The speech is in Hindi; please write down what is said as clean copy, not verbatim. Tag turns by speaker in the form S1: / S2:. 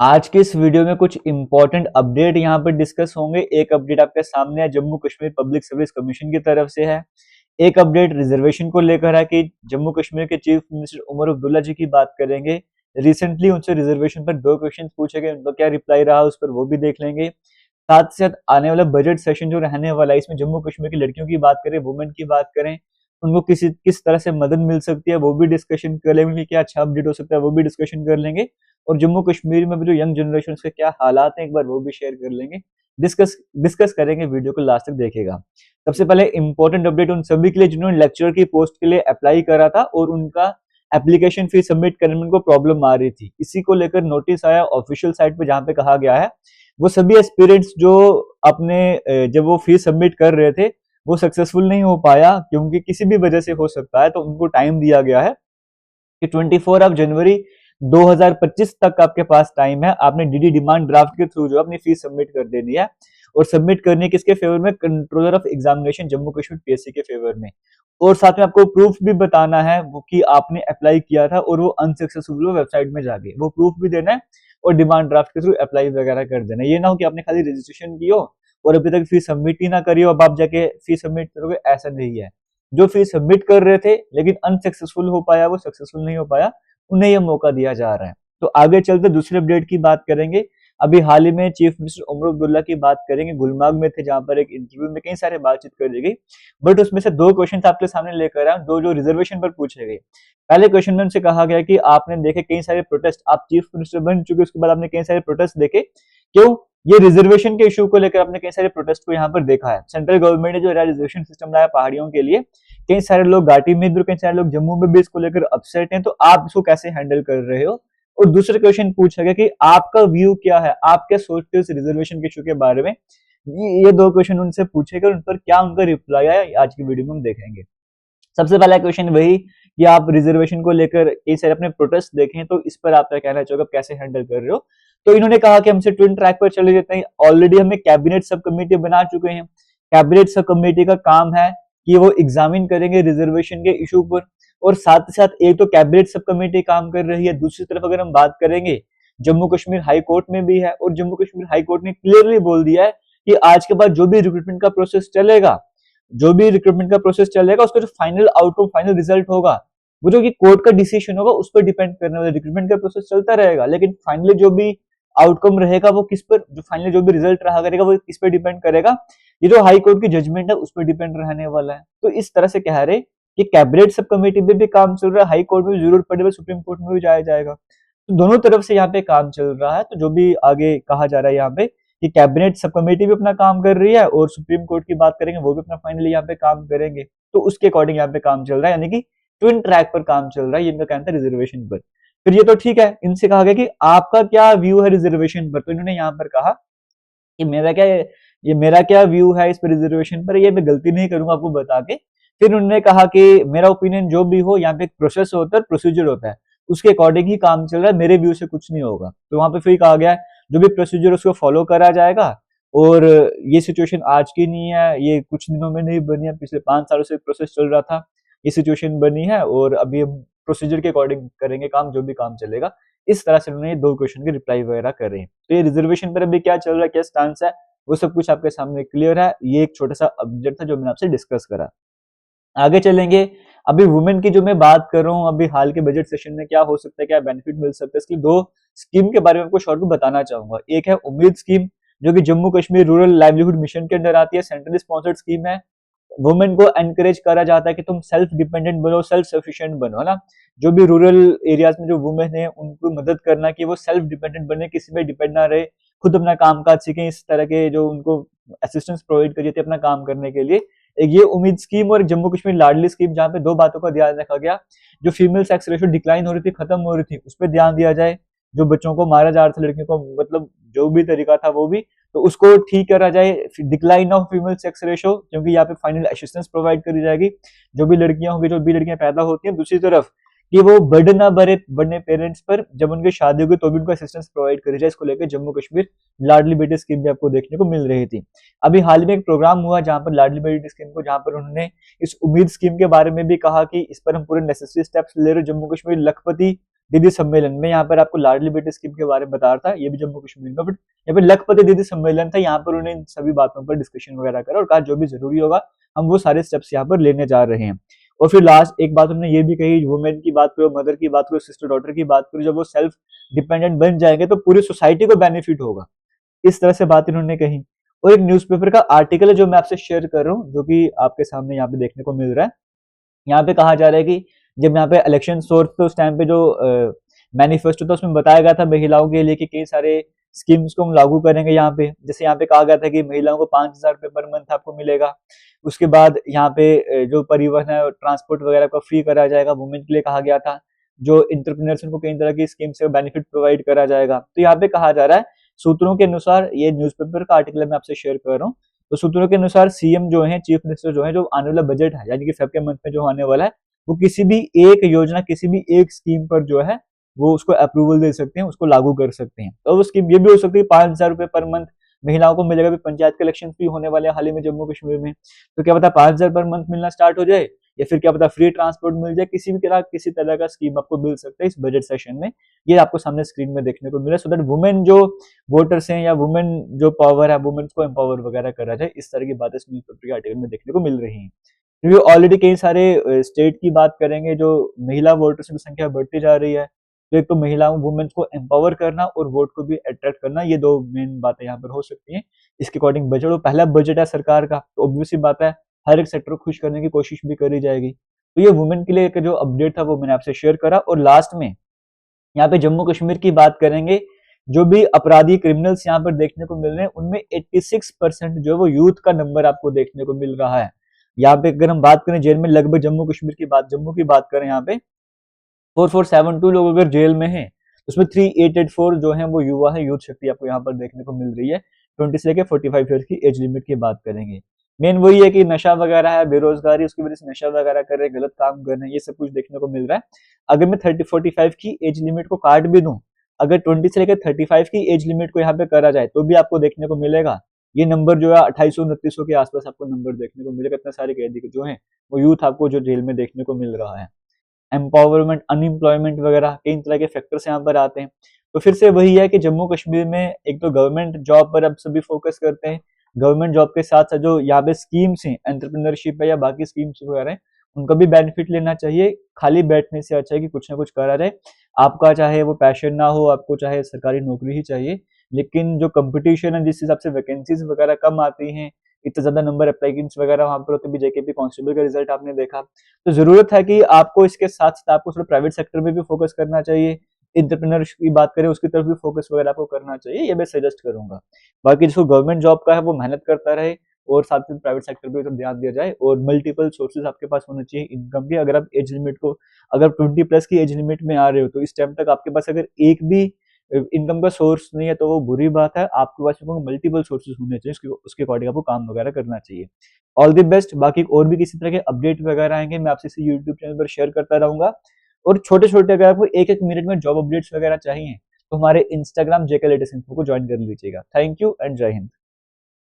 S1: आज के इस वीडियो में कुछ इंपॉर्टेंट अपडेट यहाँ पर डिस्कस होंगे। एक अपडेट आपके सामने है, Jammu Kashmir public service commission की तरफ से है। एक अपडेट रिजर्वेशन को लेकर है कि जम्मू कश्मीर के चीफ मिनिस्टर उमर अब्दुल्ला जी की बात करेंगे। रिसेंटली उनसे रिजर्वेशन पर 2 क्वेश्चन पूछे गए, उनका क्या रिप्लाई रहा उस पर वो भी देख लेंगे। साथ ही साथ आने वाला बजट सेशन जो रहने वाला है, इसमें जम्मू कश्मीर की लड़कियों की बात करें, वुमेन की बात करें, उनको किस तरह से मदद मिल सकती है वो भी डिस्कशन कर लेंगे। उनके क्या अच्छा अपडेट हो सकता है वो भी डिस्कशन कर लेंगे। और जम्मू कश्मीर में भी जो यंग जनरेशन के क्या हालात हैं एक बार वो भी शेयर कर लेंगे। डिस्कस डिस्कस करेंगे, वीडियो को लास्ट तक देखेगा। सबसे पहले इंपॉर्टेंट अपडेट उन सभी के लिए जिन्होंने लेक्चरर की पोस्ट के लिए अप्लाई करा था और उनका एप्लीकेशन फीस सबमिट करने में उनको प्रॉब्लम आ रही थी। इसी को लेकर नोटिस आया ऑफिशियल साइट पे, जहां पे कहा गया है वो सभी एस्पिरेंट्स जो अपने जब वो फीस सबमिट कर रहे थे वो सक्सेसफुल नहीं हो पाया, क्योंकि किसी भी वजह से हो सकता है, तो उनको टाइम दिया गया है कि 24 जनवरी 2025 तक आपके पास टाइम है। आपने डीडी डिमांड ड्राफ्ट के थ्रू जो अपनी फीस सबमिट कर देनी है। और सबमिट करनी है किसके फेवर में? Controller of examination Jammu Kashmir PSC के फेवर में। और साथ में आपको प्रूफ भी बताना है वो कि आपने अप्लाई किया था और वो अनसक्सेसफुल हो वेबसाइट में जाके, वो प्रूफ भी देना है और डिमांड ड्राफ्ट के थ्रू अप्लाई वगैरह कर देना है। ये ना हो कि आपने खाली रजिस्ट्रेशन की हो और अभी तक फीस सबमिट ही ना करी हो, अब आप जाके फीस सबमिट करोगे, ऐसा नहीं है। जो फीस सबमिट कर रहे थे लेकिन अनसक्सेसफुल हो पाया, वो सक्सेसफुल नहीं हो पाया, उन्हें यह मौका दिया जा रहा है। तो आगे चलते दूसरे अपडेट की बात करेंगे। अभी हाल ही में चीफ मिनिस्टर उमर अब्दुल्ला की बात करेंगे। गुलमर्ग में थे, जहां पर एक इंटरव्यू में कई सारे बातचीत करी गई, बट उसमें से 2 क्वेश्चन आपके सामने लेकर आए, दो जो रिजर्वेशन पर पूछे गए। पहले क्वेश्चन में उनसे कहा गया कि आपने देखे कई सारे प्रोटेस्ट, आप चीफ मिनिस्टर बन चुके उसके बाद आपने कई सारे प्रोटेस्ट देखे, क्यों? ये रिजर्वेशन के इशू को लेकर आपने कई सारे प्रोटेस्ट को यहाँ पर देखा है। सेंट्रल गवर्नमेंट ने जो रिजर्वेशन सिस्टम लाया पहाड़ियों के लिए, कई सारे लोग घाटी में, इधर कई सारे लोग जम्मू में भी इसको लेकर अपसेट हैं, तो आप इसको कैसे हैंडल कर रहे हो? और दूसरा क्वेश्चन पूछा गया कि आपका व्यू क्या है, आप क्या सोचते हो इस रिजर्वेशन के इशू के बारे में। ये 2 क्वेश्चन उनसे पूछे गए, उन पर क्या उनका रिप्लाई है आज की वीडियो में हम देखेंगे। सबसे पहला क्वेश्चन वही कि आप रिजर्वेशन को लेकर कई सारे अपने प्रोटेस्ट देखें, तो इस पर आप क्या कहना चाहोगे, आप कैसे हैंडल कर रहे हो? तो इन्होंने कहा कि हमसे ट्विन ट्रैक पर चले जाते हैं। ऑलरेडी हमें कैबिनेट सब कमेटी बना चुके हैं। कैबिनेट सब कमेटी का काम है कि वो एग्जामिन करेंगे रिजर्वेशन के इशू पर, और साथ ही साथ एक तो कैबिनेट सब कमेटी काम कर रही है, दूसरी तरफ अगर हम बात करेंगे जम्मू कश्मीर हाई कोर्ट में भी है, और जम्मू कश्मीर हाई कोर्ट ने क्लियरली बोल दिया है कि आज के बाद जो भी रिक्रूटमेंट का प्रोसेस चलेगा, जो भी रिक्रूटमेंट का प्रोसेस चलेगा, उसका जो फाइनल आउटकम, फाइनल रिजल्ट होगा, वो जो कि कोर्ट का डिसीजन होगा उस पर डिपेंड करने वाला। रिक्रूटमेंट का प्रोसेस चलता रहेगा, लेकिन फाइनली जो भी आउटकम रहेगा वो किस पर, जो फाइनली जो भी रिजल्ट रहा करेगा वो किस पर डिपेंड करेगा? ये जो हाई कोर्ट की जजमेंट है उस पर डिपेंड रहने वाला है। तो इस तरह से कह रहे कि कैबिनेट सब कमेटी में भी काम चल रहा है, हाई कोर्ट में जरूरत पड़े तो सुप्रीम कोर्ट में भी जाया जाएगा। तो दोनों तरफ से यहाँ पे काम चल रहा है। तो जो भी आगे कहा जा रहा है यहाँ पे कि कैबिनेट सब कमेटी भी अपना काम कर रही है और सुप्रीम कोर्ट की बात करेंगे वो भी अपना फाइनली यहाँ पे काम करेंगे, तो उसके अकॉर्डिंग यहाँ पे काम चल रहा है, यानी कि ट्विन ट्रैक पर काम चल रहा है। ये इनका कहना था रिजर्वेशन पर। फिर ये तो ठीक है, इनसे कहा गया कि आपका क्या व्यू है रिजर्वेशन पर। तो इन्होंने यहाँ पर कहा कि मेरा क्या व्यू है इस पर रिजर्वेशन पर, ये मैं गलती नहीं करूंगा आपको बता के। फिर उन्होंने कहा कि मेरा ओपिनियन जो भी हो, यहाँ पे एक प्रोसेस होता है, प्रोसीजर होता है, उसके अकॉर्डिंग ही काम चल रहा है, मेरे व्यू से कुछ नहीं होगा। तो वहां पे फिर कहा गया है जो भी प्रोसीजर उसको फॉलो करा जाएगा। और ये सिचुएशन आज की नहीं है, ये कुछ दिनों में नहीं बनी है, पिछले 5 सालों से प्रोसेस चल रहा था, ये सिचुएशन बनी है, और अभी हम प्रोसीजर के अकॉर्डिंग करेंगे काम, जो भी काम चलेगा। इस तरह से उन्होंने 2 क्वेश्चन के रिप्लाई वगैरह कर रहे हैं। तो ये रिजर्वेशन पर अभी क्या चल रहा है, क्या स्टांस है, वो सब कुछ आपके सामने क्लियर है। ये एक छोटा सा अपडेट था जो मैंने आपसे डिस्कस करा। आगे चलेंगे। अभी वुमेन की जो मैं बात कर रहा हूँ, अभी हाल के बजट सेशन में क्या हो सकता है, क्या बेनिफिट मिल सकता है, इसकी 2 स्कीम के बारे में आपको शॉर्ट में बताना चाहूंगा। एक है उम्मीद स्कीम, जो कि Jammu Kashmir rural livelihood mission के अंडर आती है, सेंट्रली स्पॉन्सर्ड स्कीम है। वुमेन को एनकरेज करा जाता है कि तुम सेल्फ डिपेंडेंट बनो, सेल्फ सफिशिएंट बनो, है ना। जो भी रूरल एरियाज में जो वुमेन है उनको मदद करना कि वो सेल्फ डिपेंडेंट बने, किसी पे डिपेंड ना रहे, खुद अपना काम काज सीखें। इस तरह के जो उनको असिस्टेंस प्रोवाइड करी जाती है अपना काम करने के लिए। एक ये उम्मीद स्कीम और जम्मू कश्मीर लाडली स्कीम, जहाँ पे 2 बातों का ध्यान रखा गया। जो फीमेल सेक्स रेशियो डिक्लाइन हो रही थी, खत्म हो रही थी, उस पर ध्यान दिया जाए। जो बच्चों को मारा जा रहा था, लड़कियों को, मतलब जो भी तरीका था वो भी, तो उसको ठीक करा जाए। Decline of female sex ratio, क्योंकि यहाँ पे फाइनल असिस्टेंस प्रोवाइड करी जाएगी जो भी लड़कियां होंगी, जो भी लड़कियां पैदा होती हैं। दूसरी तरफ कि वो बर्डन ना बने पेरेंट्स पर, जब उनकी शादी होगी तो भी उनको असिस्टेंस प्रोवाइड करी जाए। इसको लेकर जम्मू कश्मीर लाडली बेटी स्कीम भी आपको देखने को मिल रही थी। अभी हाल ही में एक प्रोग्राम हुआ जहां पर लाडली बेटी स्कीम को, जहां पर उन्होंने इस उम्मीद स्कीम के बारे में भी कहा कि इस पर हम पूरे नेसेसरी स्टेप्स ले रहे। जम्मू कश्मीर लखपति दीदी सम्मेलन में यहाँ पर आपको लाडली बेटी स्कीम के बारे में बता रहा था, ये भी जम्मू कश्मीर में, बट यहाँ पे लखपति दीदी सम्मेलन था, यहाँ पर उन्होंने इन सभी बातों पर डिस्कशन वगैरह करा और कहा जो भी जरूरी होगा हम वो सारे स्टेप्स यहाँ पर लेने जा रहे हैं। और फिर लास्ट एक बात उन्होंने ये भी कही, वुमेन की बात करो, मदर की बात करो, सिस्टर डॉटर की बात करो, जब वो सेल्फ डिपेंडेंट बन जाएंगे तो पूरी सोसाइटी को बेनिफिट होगा, इस तरह से बात इन्होंने कही। और एक न्यूज़पेपर का आर्टिकल है जो मैं आपसे शेयर कर रहा हूँ, जो कि आपके सामने यहाँ पे देखने को मिल रहा है। यहाँ पे कहा जा रहा है कि जब यहाँ पे इलेक्शन सोर्स तो उस टाइम पे जो मैनिफेस्टो था उसमें बताया गया था महिलाओं के लिए कि कई सारे स्कीम्स को हम लागू करेंगे यहाँ पे। जैसे यहाँ पे कहा गया था कि महिलाओं को 5,000 रुपये पर मंथ आपको मिलेगा। उसके बाद यहाँ पे जो परिवहन है ट्रांसपोर्ट वगैरह का फ्री करा जाएगा, वुमेन के लिए कहा गया था। जो इंटरप्रेन्योर्स उनको कई तरह की स्कीम से बेनिफिट प्रोवाइड करा जाएगा। तो यहाँ पे कहा जा रहा है सूत्रों के अनुसार, ये न्यूज़पेपर का आर्टिकल मैं आपसे शेयर कर रहा हूँ, तो सूत्रों के अनुसार सीएम जो है, चीफ मिनिस्टर जो है, जो आने वाला बजट है यानी कि फेब के मंथ में जो आने वाला है, वो किसी भी एक योजना, किसी भी एक स्कीम पर जो है वो उसको अप्रूवल दे सकते हैं, उसको लागू कर सकते हैं। तो वो स्कीम ये भी हो सकती है 5,000 रुपये पर मंथ महिलाओं को मिलेगा। भी पंचायत के इलेक्शन भी होने वाले हैं हाल ही में जम्मू कश्मीर में, तो क्या पता 5,000 पर मंथ मिलना स्टार्ट हो जाए, या फिर क्या पता फ्री ट्रांसपोर्ट मिल जाए, किसी तरह का स्कीम आपको मिल सकता है इस बजट सेशन में। ये आपको सामने स्क्रीन में देखने को मिला, सो दैट वुमेन जो वोटर्स हैं या वुमेन जो पावर है, वुमेन को एम्पावर वगैरह करा जाए, इस तरह की बातें इस न्यूज़पेपर के आर्टिकल में देखने को मिल रही हैं। क्योंकि ऑलरेडी कई सारे स्टेट की बात करेंगे जो महिला वोटर्स की संख्या बढ़ती जा रही है, तो एक तो महिलाओं वुमेन्स को एम्पावर करना और वोट को भी अट्रैक्ट करना, ये दो मेन बातें यहाँ पर हो सकती हैं। इसके अकॉर्डिंग बजट, और पहला बजट है सरकार का, तो ऑब्वियसली बात है हर एक सेक्टर को खुश करने की कोशिश भी करी जाएगी। तो ये वुमेन के लिए एक जो अपडेट था वो मैंने आपसे शेयर करा। और लास्ट में यहाँ पे जम्मू कश्मीर की बात करेंगे, जो भी अपराधी क्रिमिनल्स यहाँ पर देखने को मिल रहे हैं उनमें 86% जो है वो यूथ का नंबर आपको देखने को मिल रहा है। यहाँ पे अगर हम बात करें जेल में, लगभग जम्मू की बात करें यहाँ पे 4472 लोग अगर जेल में हैं, उसमें 3884 जो है वो युवा है, यूथ शक्ति आपको यहाँ पर देखने को मिल रही है। 20 से लेकर 45 ईयर्स की एज लिमिट की बात करेंगे। मेन वही है कि नशा वगैरह है, बेरोजगारी, उसकी वजह से नशा वगैरह कर रहे हैं, गलत काम कर रहे हैं, ये सब कुछ देखने को मिल रहा है। अगर मैं 30-45 की एज लिमिट को काट भी दूं, अगर 20 से लेकर 35 की एज लिमिट को यहाँ पे करा जाए तो भी आपको देखने को मिलेगा ये नंबर जो है 2800-2900 के आसपास आपको नंबर देखने को मिलेगा। इतने सारे कैदी जो है वो यूथ आपको जो जेल में देखने को मिल रहा है। एम्पावरमेंट, अनएम्प्लॉयमेंट वगैरह कई तरह के फैक्टर्स यहाँ पर आते हैं। तो फिर से वही है कि जम्मू कश्मीर में एक तो गवर्नमेंट जॉब पर अब सभी फोकस करते हैं। गवर्नमेंट जॉब के साथ साथ जो यहाँ पे स्कीम्स हैं, एंटरप्रेन्योरशिप है या बाकी स्कीम्स वगैरह हैं, उनका भी बेनिफिट लेना चाहिए। खाली बैठने से अच्छा है कि कुछ ना कुछ करा जाए। आपका चाहे वो पैशन ना हो, आपको चाहे सरकारी नौकरी ही चाहिए, लेकिन जो कंपटीशन है, जिस हिसाब से वैकेंसीज वगैरह कम आती हैं, इतना ज्यादा नंबर अप्लाइकेंट्स वगैरह वहां पर होते हैं, जेकेपी कांस्टेबल का रिजल्ट आपने देखा, तो जरूरत है कि आपको इसके साथ साथ आपको थोड़ा प्राइवेट सेक्टर में भी फोकस करना चाहिए। एंटरप्रेन्योरशिप की बात करें उसकी तरफ भी फोकस वगैरह आपको करना चाहिए, ये मैं सजेस्ट करूंगा। बाकी जिसको गवर्नमेंट जॉब का है वो मेहनत करता रहे, और साथ में प्राइवेट सेक्टर पे तो ध्यान दिया जाए, और मल्टीपल सोर्सेज आपके पास होने चाहिए इनकम की। अगर आप एज लिमिट को, अगर 20+ की एज लिमिट में आ रहे हो तो इस टाइम तक आपके पास अगर एक भी इनकम का सोर्स नहीं है तो वो बुरी बात है। आपके पास मल्टीपल सोर्सेज होने चाहिए, उसके अकॉर्डिंग आपको काम वगैरह करना चाहिए। All the best. बाकी और भी किसी तरह के अपडेट वगैरह आएंगे, मैं आपसे इसे यूट्यूब चैनल पर शेयर करता रहूंगा। और छोटे छोटे अगर आपको एक एक मिनट में जॉब अपडेट्स वगैरह चाहिए तो हमारे इंस्टाग्राम जेके लेटेस्ट इन्फो को ज्वाइन कर लीजिएगा। थैंक यू एंड जय हिंद।